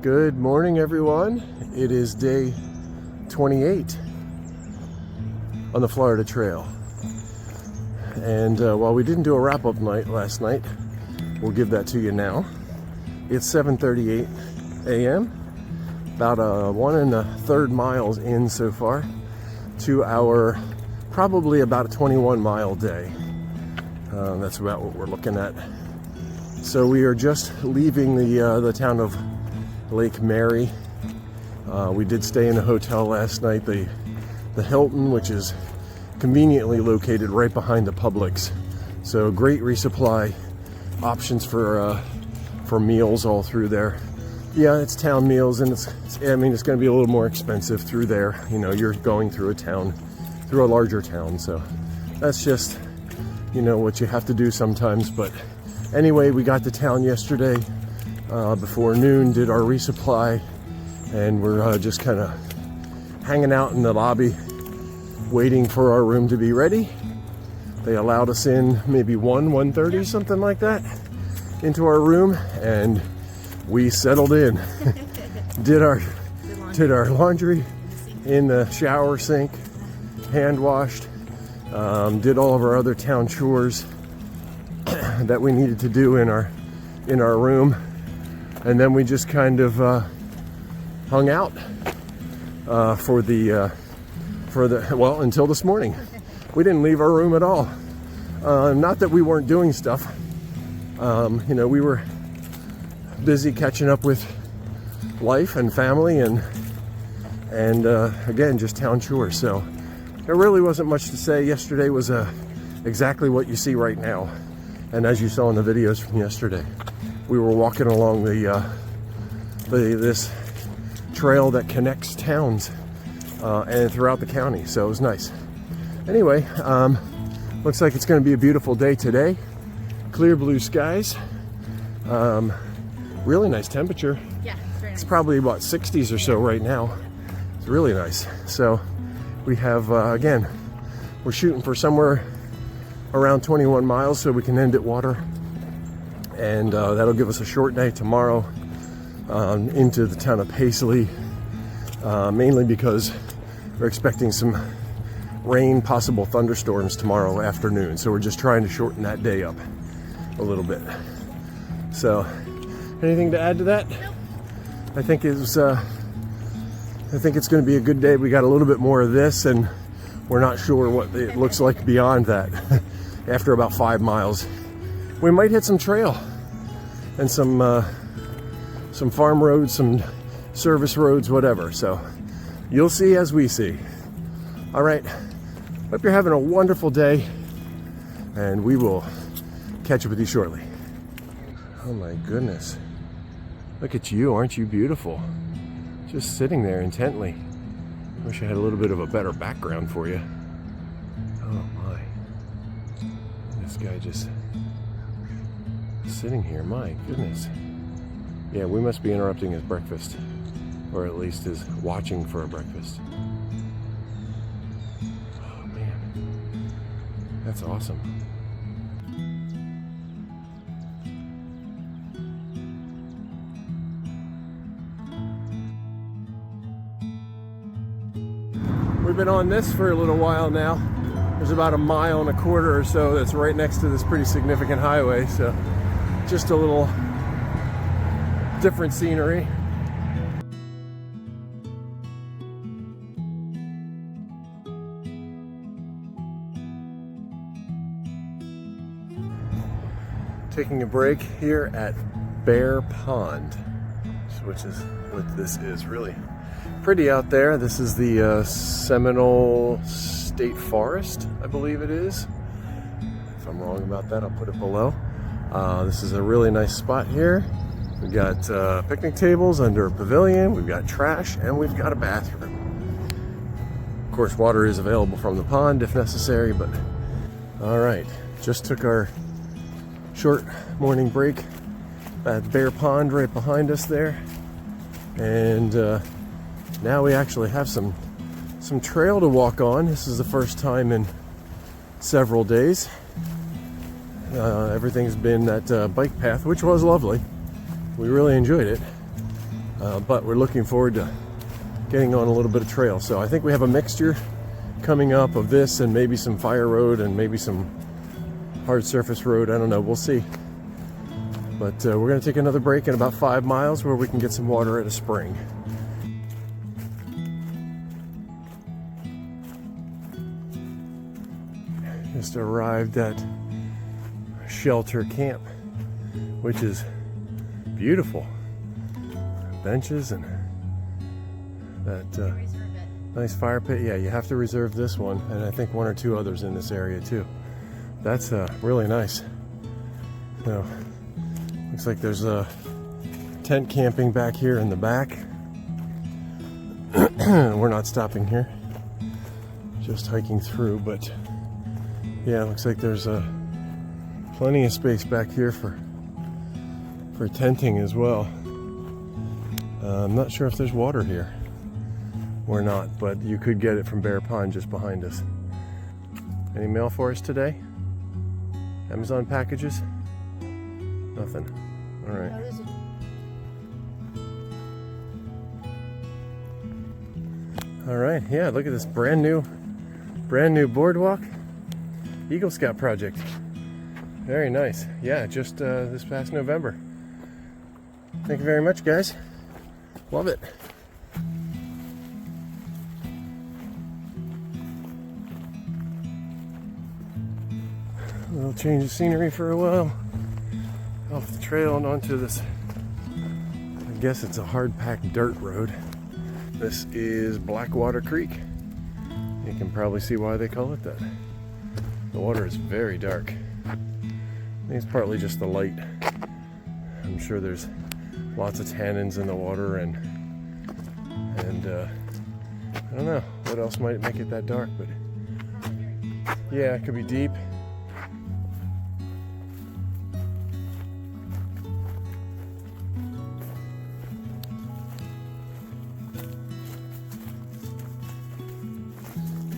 Good morning, everyone. It is day 28 on the Florida Trail. And while we didn't do a wrap-up night last night, we'll give that to you now. It's 7:38 a.m. About 1 1/3 miles in so far to our probably about a 21-mile day. That's about what we're looking at. So we are just leaving the town of Lake Mary. We did stay in a hotel last night, the Hilton, which is conveniently located right behind the Publix. So great resupply options for meals all through there. Yeah, it's town meals, and it's going to be a little more expensive through there. You know, you're going through a larger town, so that's just, what you have to do sometimes. But anyway, we got to town yesterday before noon, did our resupply, and we're just kind of hanging out in the lobby waiting for our room to be ready. They allowed us in maybe 1:30, something like that, into our room, and we settled in. did our laundry in the shower sink, hand washed, did all of our other town chores that we needed to do in our room, and then we just kind of hung out until this morning. We didn't leave our room at all. Not that we weren't doing stuff. We were busy catching up with life and family and again, just town chores. So there really wasn't much to say. Yesterday was exactly what you see right now. And as you saw in the videos from yesterday, we were walking along this trail that connects towns and throughout the county. So it was nice. Anyway, looks like it's going to be a beautiful day today. Clear blue skies. Really nice temperature. Yeah, it's very nice. It's probably about 60s or so right now. It's really nice. So we have, again, we're shooting for somewhere around 21 miles so we can end at water. And that'll give us a short day tomorrow into the town of Paisley, mainly because we're expecting some rain, possible thunderstorms tomorrow afternoon. So we're just trying to shorten that day up a little bit. So, anything to add to that? Nope. I think it's going to be a good day. We got a little bit more of this, and we're not sure what it looks like beyond that. After about 5 miles, we might hit some trail and some farm roads, some service roads, whatever. So you'll see as we see. All right. Hope you're having a wonderful day, and we will catch up with you shortly. Oh my goodness. Look at you. Aren't you beautiful? Just sitting there intently. Wish I had a little bit of a better background for you. Oh my. This guy just sitting here. My goodness. Yeah, we must be interrupting his breakfast, or at least his watching for a breakfast. Oh man. That's awesome. We've been on this for a little while now. There's about 1.25 miles or so that's right next to this pretty significant highway, so just a little different scenery. Taking a break here at Bear Pond, which is what this is. Really pretty out there. This is the Seminole State Forest, I believe it is. If I'm wrong about that, I'll put it below. This is a really nice spot here. We've got picnic tables under a pavilion, we've got trash, and we've got a bathroom. Of course, water is available from the pond if necessary, but all right, just took our short morning break at Bear Pond right behind us there, and now we actually have some trail to walk on. This is the first time in several days. Everything's been that bike path, which was lovely. We really enjoyed it. but we're looking forward to getting on a little bit of trail. So I think we have a mixture coming up of this and maybe some fire road and maybe some hard surface road. I don't know, we'll see. But we're going to take another break in about 5 miles where we can get some water at a spring. Just arrived at Shelter Camp, which is beautiful. Benches and that nice fire pit. Yeah, you have to reserve this one, and I think 1 or 2 others in this area too. That's really nice. So, looks like there's a tent camping back here in the back. We're not stopping here, just hiking through, but yeah, it looks like there's plenty of space back here for tenting as well. I'm not sure if there's water here or not, but you could get it from Bear Pond just behind us. Any mail for us today? Amazon packages? Nothing. All right. All right. Yeah, look at this brand new boardwalk. Eagle Scout project. Very nice. Yeah, just this past November. Thank you very much, guys. Love it. A little change of scenery for a while. Off the trail and onto this, I guess it's a hard-packed dirt road. This is Blackwater Creek. You can probably see why they call it that. The water is very dark. I think it's partly just the light. I'm sure there's lots of tannins in the water and I don't know what else might make it that dark, but yeah, it could be deep.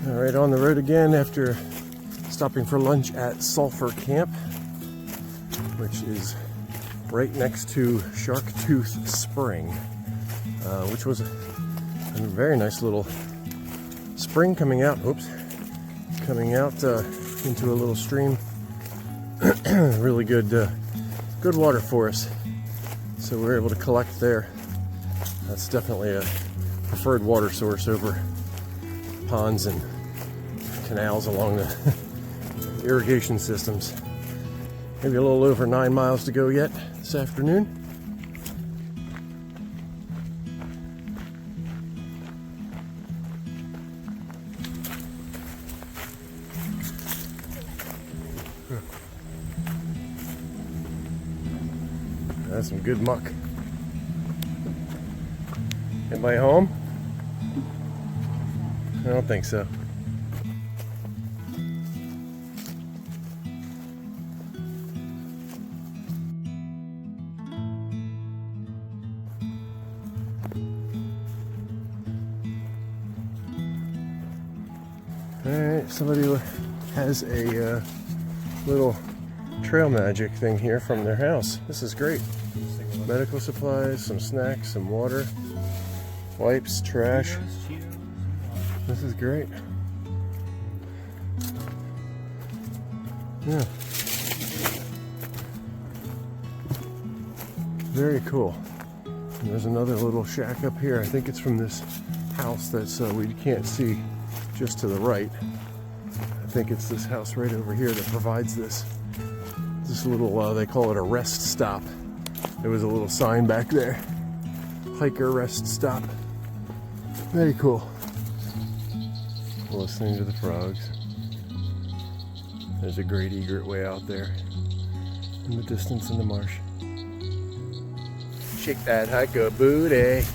All right, on the road again after stopping for lunch at Sulphur Camp, which is right next to Shark Tooth Spring, which was a very nice little spring coming out. Coming out into a little stream. Really good water for us. So we were able to collect there. That's definitely a preferred water source over ponds and canals along the irrigation systems. Maybe a little over 9 miles to go yet this afternoon. That's some good muck. Anybody home? I don't think so. Alright, somebody has a little trail magic thing here from their house. This is great. Medical supplies, some snacks, some water, wipes, trash. This is great. Yeah. Very cool. And there's another little shack up here. I think it's from this house that's we can't see just to the right. I think it's this house right over here that provides this little, they call it a rest stop. There was a little sign back there. Hiker rest stop. Very cool. Listening to the frogs. There's a great egret way out there in the distance in the marsh. Shake that hiker booty.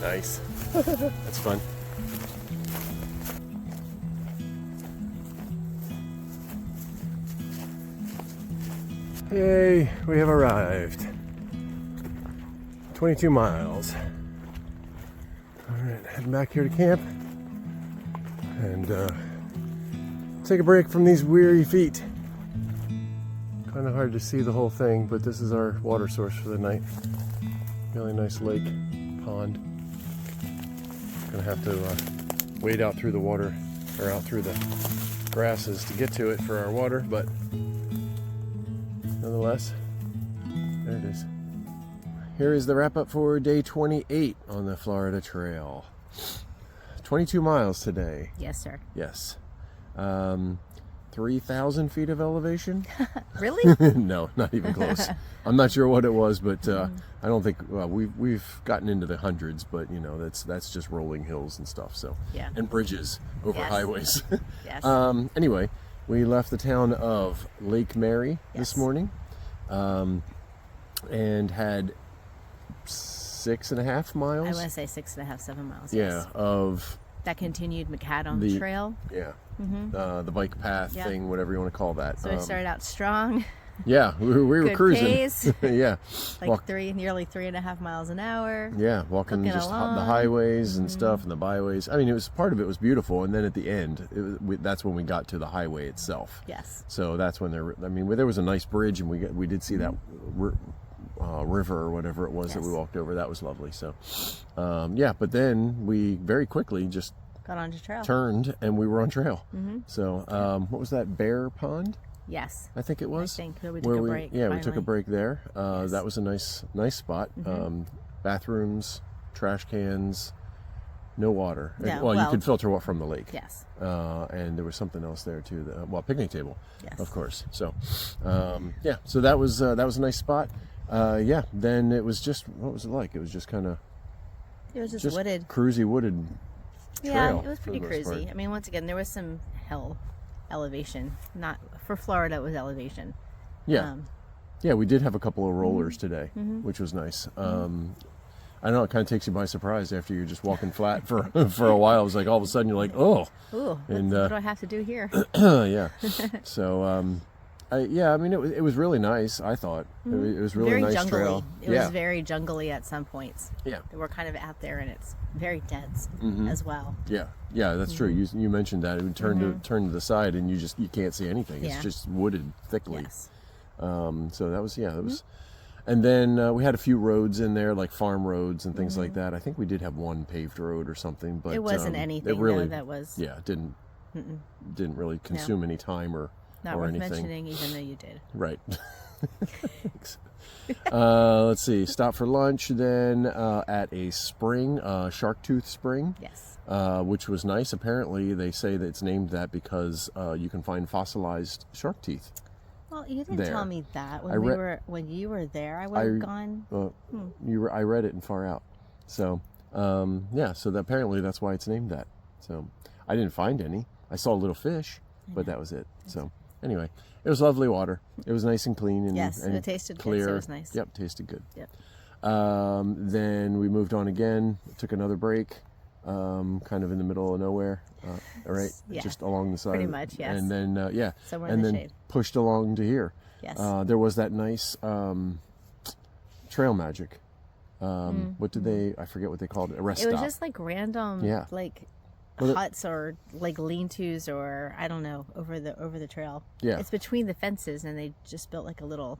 Nice. That's fun. Yay, we have arrived. 22 miles. Alright, heading back here to camp and take a break from these weary feet. Kind of hard to see the whole thing, but this is our water source for the night. Really nice lake. pond. Gonna have to wade out through the water, or out through the grasses to get to it for our water, but nonetheless, there it is. Here is the wrap up for day 28 on the Florida Trail. 22 miles today. Yes, sir. Yes. 3,000 feet of elevation? Really? No, not even close. I'm not sure what it was, but I don't think, well, we've gotten into the hundreds, but you know, that's just rolling hills and stuff. So, Yeah. And bridges over Yes. highways. Yes. Anyway, we left the town of Lake Mary this Yes. morning, and had 6.5 miles. I want to say 6.5, 7 miles. Yeah, Yes. of That continued Macadam the- Trail. the bike path Yeah. thing, whatever you want to call that. So we started out strong, Yeah, we were good cruising. pace, Yeah, like nearly 3.5 miles an hour. yeah, walking Looking just the along. highways and stuff, and the byways. I mean, it was part of it was beautiful, and then at the end, that's when we got to the highway itself. Yes. So that's when there was a nice bridge, and we did see that river or whatever it was that we Yes. walked over. That was lovely. So, yeah, but then we very quickly just Got onto trail. turned and we were on trail. So, what was that, Bear Pond? Yes. I think it was. I think where we took Where a we, break. yeah, we took a finally. break there. Yes. That was a nice spot. Bathrooms, trash cans, no water. No, Well, you well- could filter from the lake. Yes. And there was something else there too. Picnic table, Yes. of course. So, yeah. So that was a nice spot. Yeah. Then it was just, what was it like? It was just kind of It was just just wooded. cruisy wooded. Yeah, trail it was for pretty the most cruisy. part. I mean, once again, there was some hill elevation. Not for Florida, it was elevation. Yeah. Um, Yeah, we did have a couple of rollers today, which was nice. I don't know, it kind of takes you by surprise after you're just walking flat for for a while. It was like all of a sudden you're like, oh, Ooh, And, what do I have to do here? yeah. So, yeah, I mean, it was really nice, I thought. It was really Very nice jungly. trail. It Yeah, was very jungly at some points. yeah, We're kind of out there, and it's very dense Mm-hmm. as well. yeah, yeah, that's true. You mentioned that. It would turn to the side and you can't see anything. It's Yeah. just wooded thickly. Yes. So that was, that was, and then we had a few roads in there, like farm roads and things like that. I think we did have one paved road or something, but It wasn't it anything really, though, that was yeah, it didn't really consume any time or not or worth anything. mentioning, even though you did. Right. Thanks. Let's see. Stop for lunch then at a spring, Sharktooth Spring, Yes. which was nice. Apparently, they say that it's named that because you can find fossilized shark teeth. Well, you didn't There. tell me that I when you were there. I would have gone. I read it in Far Out. So, yeah. So apparently that's why it's named that. So I didn't find any. I saw a little fish, but that was it. So anyway, it was lovely water. It was nice and clean and, Yes, and it tasted good, so clear. it was nice. Yep, tasted good. Yep. Then we moved on again, took another break, kind of in the middle of nowhere, all right, Yeah, just along the side. pretty much, yes. And then, yeah, Somewhere in and the then shade. pushed along to here. Yes. There was that nice Trail Magic. What did they, I forget what they called it, a rest It was stop. just like random, Yeah. like Well, it- huts or like lean-tos or I don't know over the trail. Yeah. It's between the fences, and they just built like a little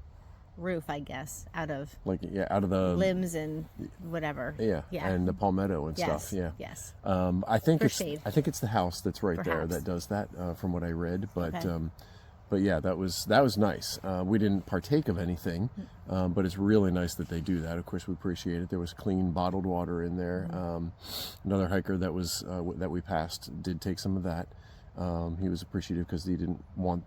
roof, I guess, out of Like, yeah, out of the, limbs and whatever. yeah, Yeah. and the palmetto and Yes. stuff, yeah. Yes. I think For it's shade. I think it's the house that's right there Perhaps. that does that, from what I read. But Okay. but yeah, that was nice. We didn't partake of anything, but it's really nice that they do that. Of course, we appreciate it. There was clean bottled water in there. Another hiker that was that we passed did take some of that. He was appreciative because he didn't want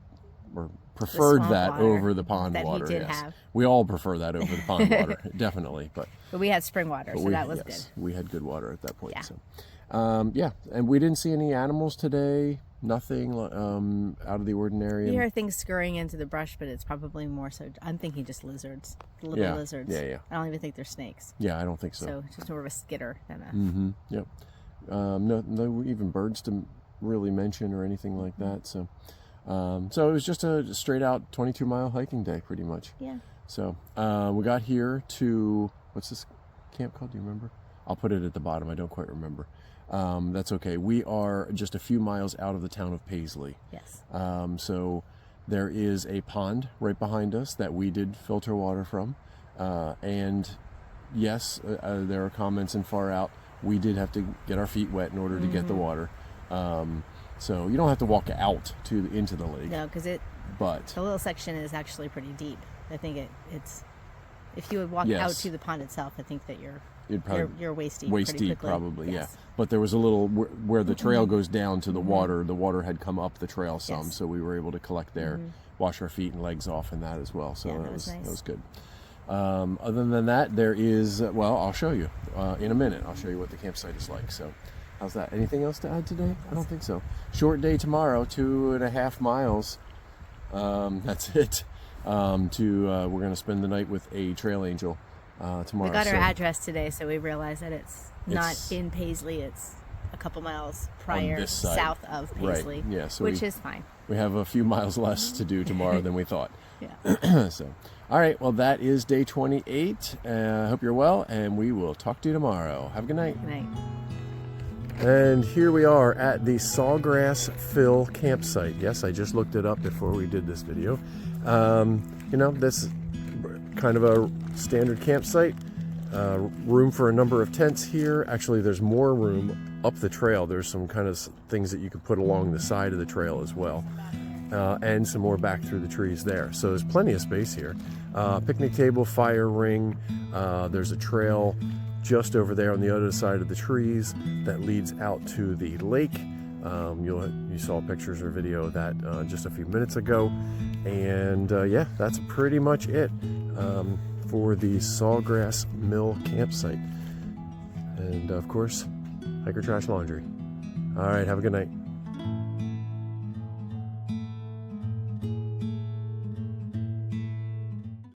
or preferred swamp that water over the pond that he water. did yes. have. We all prefer that over the pond water, definitely. But But we had spring water, so that was yes, good. we had good water at that point. Yeah. So, yeah, and we didn't see any animals today. Nothing out of the ordinary. You And- hear things scurrying into the brush, but it's probably more so. I'm thinking just lizards, little Yeah, lizards. yeah. I don't even think they're snakes. yeah, I don't think so. So it's just more of a skitter than a. Yep. No, even birds to really mention or anything like that. So, so it was just a straight out 22-mile hiking day, pretty much. Yeah. So we got here to, what's this camp called? Do you remember? I'll put it at the bottom. I don't quite remember. That's okay. We are just a few miles out of the town of Paisley. Yes. So there is a pond right behind us that we did filter water from. And yes, there are comments in Far Out. We did have to get our feet wet in order to get the water. So you don't have to walk out into the lake. No, because But the little section is actually pretty deep. I think it's if you would walk Yes. out to the pond itself, I think that you'd probably you're waist deep. waist pretty deep, quickly. probably, Yes. yeah. But there was a little where the trail goes down to the water had come up the trail some, Yes. so we were able to collect there, wash our feet and legs off in that as well. So Yeah, that was nice. good. Other than that, there is, well, I'll show you in a minute. I'll show you what the campsite is like. So how's that? Anything else to add today? I don't think so. Short day tomorrow, 2.5 miles. That's it. We're going to spend the night with a trail angel tomorrow. We got our So address today, so we realized that it's not It's- in Paisley. It's a couple miles prior, this side. south of Paisley, Right, yeah, so which we- is fine. we have a few miles less to do tomorrow than we thought. Yeah. So, all right. Well, that is day 28. I hope you're well, and we will talk to you tomorrow. Have a good night. Good night. And here we are at the Sawgrass Fill campsite. Yes, I just looked it up before we did this video. You know, this is kind of a standard campsite. Room for a number of tents here. Actually, there's more room up the trail. There's some kind of things that you could put along the side of the trail as well. And some more back through the trees there. So there's plenty of space here. Picnic table, fire ring. There's a trail just over there on the other side of the trees that leads out to the lake. You saw pictures or video of that just a few minutes ago. And yeah, that's pretty much it for the Sawgrass Mill campsite. And of course, Hiker Trash Laundry. All right, have a good night.